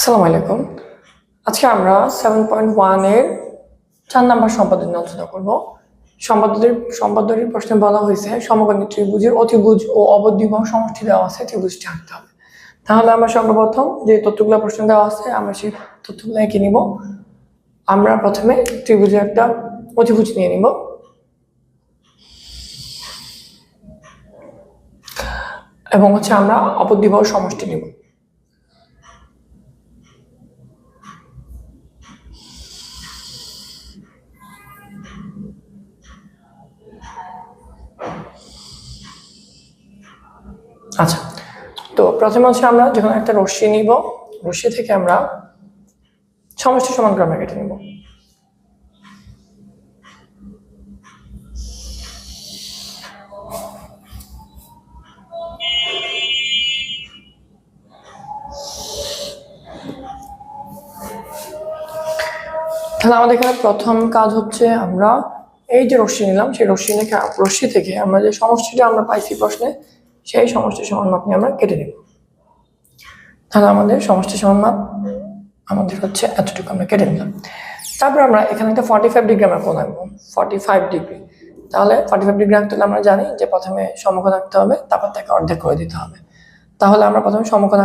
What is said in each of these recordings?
আসসালামু আলাইকুম। আজকে আমরা 7.1 এর 4 নম্বর সম্পাদন নিয়ে আলোচনা করব। সম্পাদনের প্রশ্নে বলা হয়েছে সমকোণী ত্রিভুজের অতিভুজ ও অবদ্বিবাহু সমষ্টি দেওয়া আছে, ত্রিভুজটি আঁকতে হবে। তাহলে আমরা সর্বপ্রথম যে তথ্যগুলো প্রশ্নে দেওয়া আছে আমরা সেই তথ্যগুলো এঁকে নিব। আমরা প্রথমে ত্রিভুজের একটা অতিভুজ নিয়ে নিব। এবং আমরা অবদ্বিবাহু সমষ্টি নিব। আচ্ছা, তো প্রথমে আমরা যখন একটা রশ্মি নিব, রশ্মি থেকে আমরা সমষ্টি সমানক্রমে কেটে নিব। তাহলে আমাদের এখানে প্রথম কাজ হচ্ছে আমরা এই যে রশ্মি নিলাম, সেই রশ্মি থেকে আমরা যে সমষ্টিটা আমরা পাইছি প্রশ্নে, সেই সমষ্টি সমান মাপ নিয়ে আমরা কেটে নেব। তাহলে আমাদের সমষ্টি সমান মাপ আমাদের হচ্ছে এতটুকু আমরা কেটে নিলাম। তারপর আমরা এখানে একটা 45 ডিগ্রি আমরা কোণ আঁকবো, 45 ডিগ্রি। তাহলে 45 ডিগ্রি আঁকতে হলে আমরা জানি যে প্রথমে সমকোণ আঁকতে হবে, তারপর তাকে অর্ধেক করে দিতে হবে। তাহলে আমরা প্রথমে সমকোণ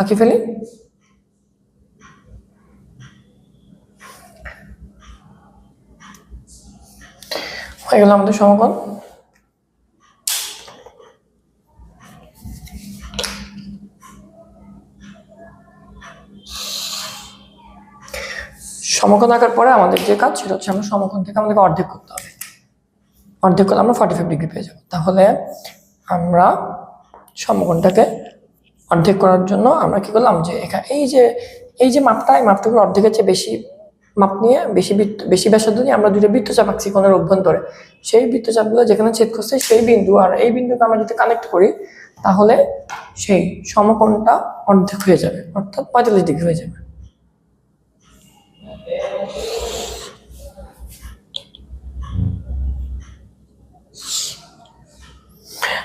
আঁকি ফেলি। হয়ে গেল আমাদের সমকোণ। সমকোণ আঁকার পরে আমাদের যে কাজ সেটা হচ্ছে আমরা সমকোণ থেকে আমাদেরকে অর্ধেক করতে হবে। অর্ধেক করলে আমরা 45 ডিগ্রি পেয়ে যাবো। তাহলে আমরা সমকোণটাকে অর্ধেক করার জন্য আমরা কি করলাম, যে এখানে এই যে মাপটা, এই মাপটুকুর অর্ধেকের চেয়ে বেশি মাপ নিয়ে বেশি ব্যাসার্ধ নিয়ে আমরা দুটো বৃত্তচাপ আঁকছি কোণের অভ্যন্তরে। সেই বৃত্তচাপগুলো যেখানে ছেদ করছে সেই বিন্দু আর এই বিন্দুকে আমরা যদি কানেক্ট করি, তাহলে সেই সমকোণটা অর্ধেক হয়ে যাবে, অর্থাৎ 45 ডিগ্রি হয়ে যাবে।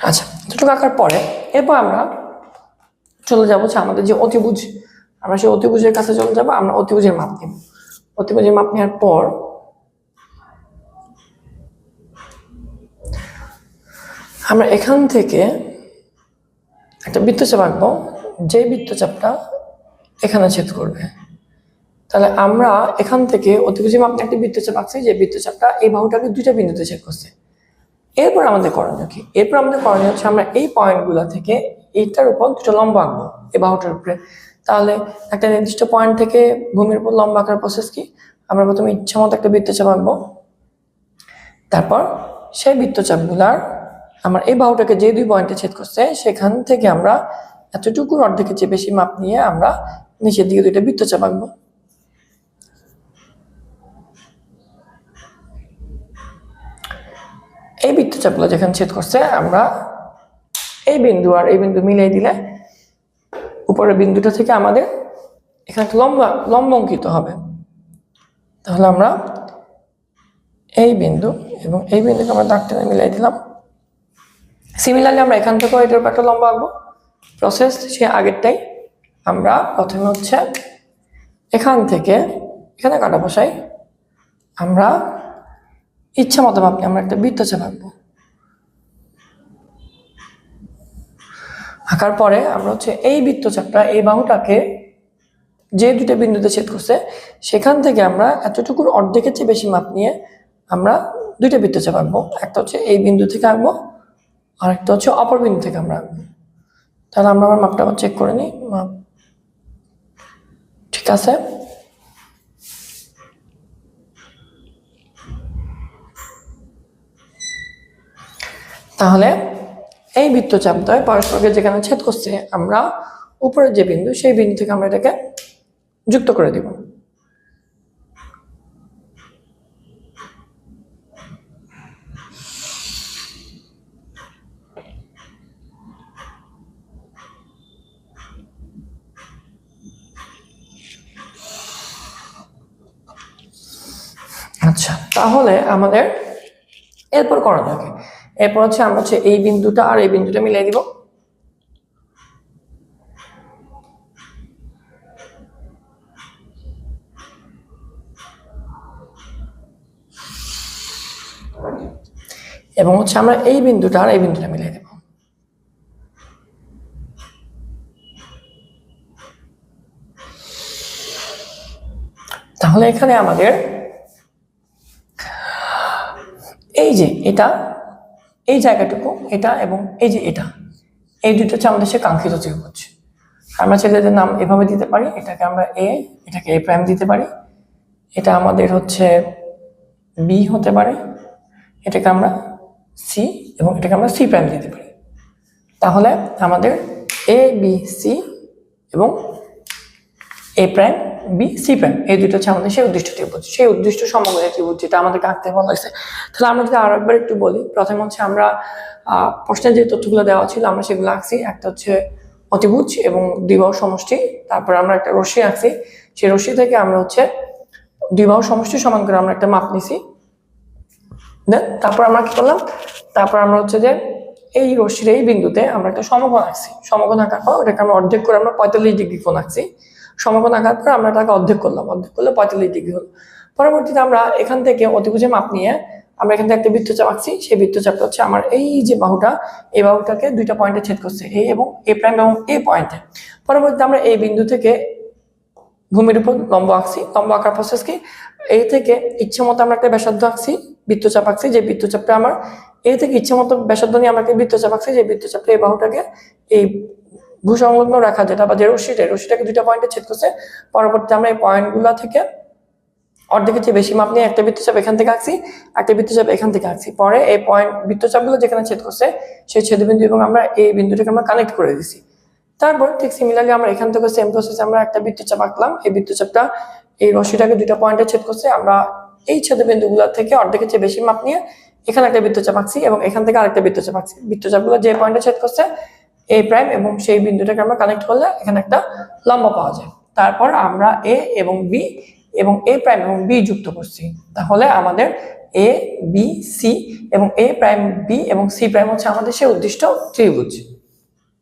আচ্ছা, এতটুকু আঁকার পরে এরপর আমরা চলে যাবো আমাদের যে অতিভুজ, আমরা সেই অতিভুজের কাছে চলে যাবো। আমরা অতিভুজের মাপ নেব। অতিভুজের মাপ নেওয়ার পর আমরা এখান থেকে একটা বৃত্তচাপ আঁকবো, যে বৃত্তচাপটা এখানে ছেদ করবে। তাহলে আমরা এখান থেকে অতিভুজের মাপ নিয়ে একটা বৃত্তচাপ আঁকছি, যে বৃত্তচাপটা এই বাহুটাকে দুইটা বিন্দুতে ছেদ করছে। এরপর আমাদের করণীয় কি? এরপর আমাদের করণীয় হচ্ছে আমরা এই পয়েন্টগুলো থেকে এইটার উপর দুটো লম্ব আঁকবো এই বাহুটার উপরে। তাহলে একটা নির্দিষ্ট পয়েন্ট থেকে ভূমির উপর লম্ব আঁকার প্রসেস কি? আমরা প্রথমে ইচ্ছা মতো একটা বৃত্তচাপ আঁকবো। তারপর সেই বৃত্তচাপগুলার আমার এই বাহুটাকে যে দুই পয়েন্টে ছেদ করছে সেখান থেকে আমরা এতটুকুর অর্ধেকের চেয়ে বেশি মাপ নিয়ে আমরা নিচের দিকে দুইটা বৃত্তচাপ আঁকবো। এই বৃত্তচাপগুলো যেখানে ছেদ করছে আমরা এই বিন্দু আর এই বিন্দু মিলিয়ে দিলে উপরের বিন্দুটা থেকে আমাদের এখানে লম্ব অঙ্কিত হবে। তাহলে আমরা এই বিন্দু এবং এই বিন্দুকে আমরা দাগ টেনে মিলিয়ে দিলাম। সিমিলারলি আমরা এখান থেকেও এটার উপর একটা লম্ব আঁকবো। প্রসেস সে আগেরটাই। আমরা প্রথমে এখান থেকে এখানে কাটা বসাই। আমরা ইচ্ছা মতো ভাবনি আমরা একটা বৃত্তচাপ আঁকবো। আঁকার পরে আমরা এই বৃত্তচাপটা এই বাহুটাকে যে দুটো বিন্দুতে ছেদ করছে সেখান থেকে আমরা এতটুকুর অর্ধেকের চেয়ে বেশি মাপ নিয়ে আমরা দুইটা বৃত্তচাপ আঁকবো। একটা এই বিন্দু থেকে আঁকবো, আর একটা অপর বিন্দু থেকে আমরা আঁকবো। তাহলে আমরা আমার মাপটা চেক করে নিই। মাপ ঠিক আছে। তাহলে এই বৃত্তচাপদ্বয় পরস্পরকে যেখানে ছেদ করছে আমরা উপরের যে বিন্দু সেই বিন্দু থেকে আমরা এটাকে যুক্ত করে দিব। আচ্ছা, তাহলে আমাদের এরপর করা থাকে। এরপর আমরা এই বিন্দুটা আর এই বিন্দুটা মিলিয়ে দিব। এবং হচ্ছে আমরা এই বিন্দুটা আর এই বিন্দুটা মিলিয়ে দেব। তাহলে এখানে আমাদের এই যে এটা, এই জায়গাটুকু, এটা এবং এই যে এটা, এই দুটো হচ্ছে আমাদের সে কাঙ্ক্ষিত ত্রিভুজ। আমরা ছেলেদের নাম এভাবে দিতে পারি, এটাকে আমরা এ, এটাকে এ প্রাইম দিতে পারি, এটা আমাদের হচ্ছে বি হতে পারে, এটাকে আমরা সি এবং এটাকে আমরা সি প্রাইম দিতে পারি। তাহলে আমাদের এ বি সি এবং এ প্রাইম বি সি প্রাইম এই দুটো হচ্ছে আমাদের সেই উদ্দিষ্ট ত্রিভুজ, সেই উদ্দিষ্ট সমকোণী ত্রিভুজ যেটা আমাদেরকে আঁকতে বলা হয়েছে। তাহলে আমরা যদি আরো একবার একটু বলি, প্রথমে হচ্ছে আমরা প্রশ্নে যে তথ্যগুলো দেওয়া ছিল আমরা সেগুলো আঁকছি। একটা হচ্ছে অতিভুজ এবং দ্বিবাহু সমষ্টি, তারপর আমরা একটা রশ্মি আঁকছি, সেই রশ্মি থেকে আমরা হচ্ছে দ্বিবাহু সমষ্টি সমান করে আমরা একটা মাপ নিছি। দেন তারপর আমরা কি করলাম, তারপর আমরা হচ্ছে যে এই রশ্মির এই বিন্দুতে আমরা একটা সমকোণ আঁকছি। সমকোণ আঁকার পর ওটাকে আমরা অর্ধেক করে আমরা 45 ডিগ্রি কোণ আঁকছি। সমকোণ আঁকার পর আমরা এটাকে অর্ধেক করলাম, অর্ধেক করলে 45 ডিগ্রি হলো। পরবর্তীতে আমরা এখান থেকে অতিভুজের মাপ নিয়ে আমরা এখান থেকে একটা বৃত্তচাপ আঁকছি। সেই বৃত্তচাপটা হচ্ছে আমার এই যে বাহুটা, এই বাহুটাকে দুইটা পয়েন্টে ছেদ করছে, এ এবং এ প্রাইম এবং এ পয়েন্টে। পরবর্তীতে আমরা এই বিন্দু থেকে ভূমির উপর লম্ব আঁকছি। লম্ব আঁকার প্রসেস কি, এই থেকে ইচ্ছে মতো আমরা একটা ব্যাসার্ধ আঁকছি, বৃত্তচাপ আঁকছি, যে বৃত্তচাপটা আমার এই থেকে ইচ্ছে মতো ব্যাসার্ধ নিয়ে আমরা একটা বৃত্তচাপ আঁকছি, যে বৃত্তচাপটা এই বাহুটাকে এই ভূসংলগ্ন রেখা যেটা বা যে রশ্মিটাকে দুইটা পয়েন্টে ছেদ করছে। পরবর্তীতে আমরা এই পয়েন্টগুলো থেকে অর্ধেকের চেয়ে বেশি মাপ নিয়ে একটা বৃত্তচাপ এখান থেকে আঁকছি, একটা বৃত্তচাপ এখান থেকে আঁকছি। পরে এই পয়েন্ট বৃত্তচাপগুলো যেখানে ছেদ করছে সেই ছেদবিন্দু এবং আমরা এই বিন্দুটাকে আমরা কানেক্ট করে দিছি। তারপর ঠিক সিমিলারলি আমরা এখান থেকে সেম প্রসেসে আমরা একটা বৃত্তচাপ আঁকলাম। এই বৃত্তচাপটা এই রশ্মিটাকে দুইটা পয়েন্টে ছেদ করছে, আমরা এই ছেদবিন্দুগুলো থেকে অর্ধেকের চেয়ে বেশি মাপ নিয়ে এখানে একটা বৃত্তচাপ আঁকছি এবং এখান থেকে আরেকটা বৃত্তচাপ আঁকছি। বৃত্তচাপগুলো যে পয়েন্টে ছেদ করছে এ প্রাইম এবং সেই বিন্দুটাকে আমরা কানেক্ট করলে এখানে একটা লম্ব পাওয়া যায়। তারপর আমরা এ এবং বি এবং এ প্রাইম এবং বি যুক্ত করছি। তাহলে আমাদের এ বি সি এবং এ প্রাইম বি এবং সি প্রাইম হচ্ছে আমাদের সেই উদ্দিষ্ট ত্রিভুজ।